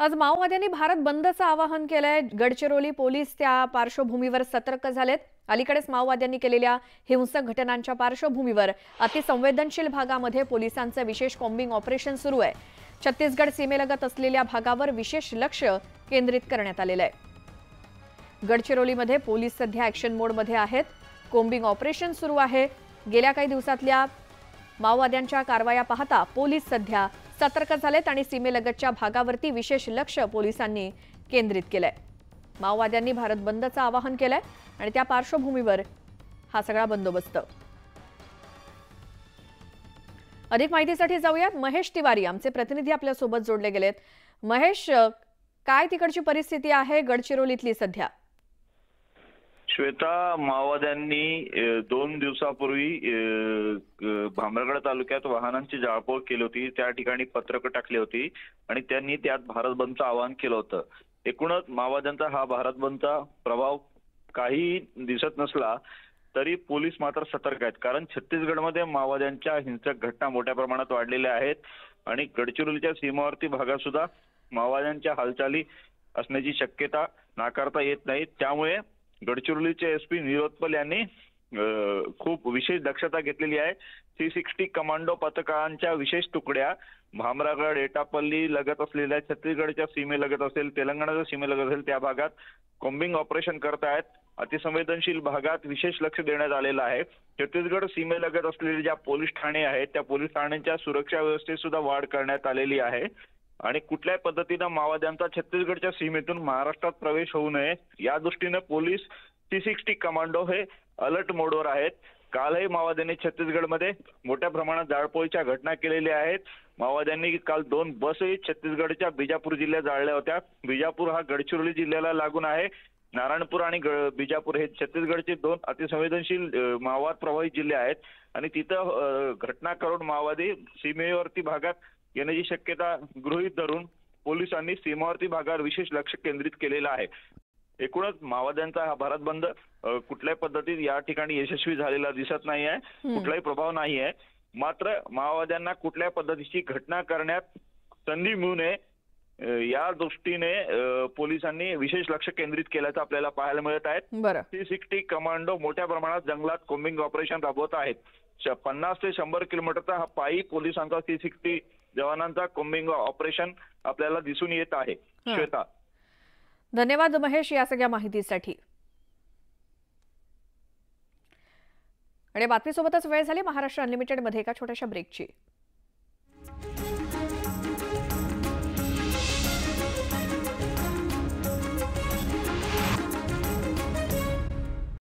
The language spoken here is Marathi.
आज माओवाद्यांनी भारत बंदचं आवाहन केलंय। गडचिरोली पोलीस त्या पार्श्वभूमीवर सतर्क झालेत। अलीकडेच माओवाद्यांनी केलेल्या हिंसक घटनांच्या पार्श्वभूमीवर अतिसंवेदनशील भागामध्ये पोलिसांचं विशेष कॉम्बिंग ऑपरेशन सुरू आहे। छत्तीसगड सीमेलगत असलेल्या भागावर विशेष लक्ष केंद्रित करण्यात आलेलं आहे। गडचिरोलीमध्ये पोलीस सध्या ॲक्शन मोडमध्ये आहेत। कॉम्बिंग ऑपरेशन सुरू आहे। गेल्या काही दिवसातल्या माओवाद्यांच्या कारवाया पाहता पोलीस सध्या सतर्क झालेत आणि सीमेलगतच्या भागावरती विशेष लक्ष पोलिसांनी केंद्रित केलंय। माओवाद्यांनी भारत बंदचं आवाहन केलंय आणि त्या पार्श्वभूमीवर हा सगळा बंदोबस्त। अधिक माहितीसाठी जाऊयात महेश तिवारी, आमचे प्रतिनिधी आपल्या सोबत जोडले गेलेत। महेश, काय तिकडची परिस्थिती आहे गडचिरोलीतली सध्या? श्वेता, माओवाद्यांनी 2 दिवसापूर्वी भामरागड तालुक्यात वाहनांची जाळपोळ केली होती। त्या ठिकाणी पत्रकं टाकली होती आणि त्यांनी त्यात भारत बंदचं आवाहन केलं होतं। एकूणच माओवाद्यांचा हा भारत बंदचा प्रभाव काही दिसत नसला तरी पोलीस मात्र सतर्क आहेत, कारण छत्तीसगडमध्ये माओवाद्यांच्या हिंसक घटना मोठ्या प्रमाणात वाढलेल्या आहेत आणि गडचिरोलीच्या सीमावर्ती भागात सुद्धा माओवाद्यांच्या हालचाली असण्याची शक्यता नाकारता येत नाही। त्यामुळे गडचिरोलीचे एसपी निरोत्पल यांनी खूप विशेष दक्षता घेतलेली आहे। 360 कमांडो पथकांच्या विशेष तुकड्या भामरागड, एटापल्ली लगत असलेल्या छत्तीसगडच्या सीमेलगत असेल, तेलंगणाच्या सीमेलगत असेल त्या भागात कॉम्बिंग ऑपरेशन करत आहेत। अतिसंवेदनशील भागात विशेष लक्ष देण्यात आलेलं आहे। छत्तीसगड सीमेलगत असलेले ज्या पोलीस ठाणे आहेत त्या पोलीस ठाण्यांच्या सुरक्षा व्यवस्थेत सुद्धा वाढ करण्यात आलेली आहे आणि कुठल्याही पद्धतीनं माओवाद्यांचा छत्तीसगडच्या सीमेतून महाराष्ट्रात प्रवेश होऊ नये या दृष्टीने पोलीस 360 कमांडो हे अलर्ट मोडवर आहेत। कालही माओवाद्यांनी छत्तीसगडमध्ये मोठ्या प्रमाणात जाळपोळीच्या घटना केलेल्या आहेत। माओवाद्यांनी काल 2 बसही छत्तीसगडच्या बिजापूर जिल्ह्यात जाळल्या होत्या। बिजापूर हा गडचिरोली जिल्ह्याला लागून आहे। नारायणपूर आणि बिजापूर हे छत्तीसगडचे 2 अतिसंवेदनशील माओवाद प्रभावित जिल्हे आहेत आणि तिथं घटना करून माओवादी सीमेवरती भागात येण्याची शक्यता गृहीत धरून पोलिसांनी सीमावर्ती भागावर विशेष लक्ष केंद्रित केलेलं आहे। एकूणच माओवाद्यांचा हा भारत बंद कुठल्याही पद्धतीत या ठिकाणी यशस्वी झालेला दिसत नाही आहे, कुठलाही प्रभाव नाही आहे। मात्र माओवाद्यांना कुठल्याही पद्धतीची घटना करण्यात संधी मिळू नये या दृष्टीने पोलिसांनी विशेष लक्ष केंद्रित केल्याचं आपल्याला पाहायला मिळत आहे। 360 कमांडो मोठ्या प्रमाणात जंगलात कॉम्बिंग ऑपरेशन राबवत आहेत। 50 ते 100 किलोमीटरचा हा पायी पोलिसांचा 360 जवानांचा कॉम्बिंग ऑपरेशन आपल्याला दिसून येत आहे। श्वेता, धन्यवाद महेश या सगळ्या माहितीसाठी। आणि बातमीसोबतच वेळ झाली महाराष्ट्र अनलिमिटेड मध्ये एका छोट्याशा ब्रेकची।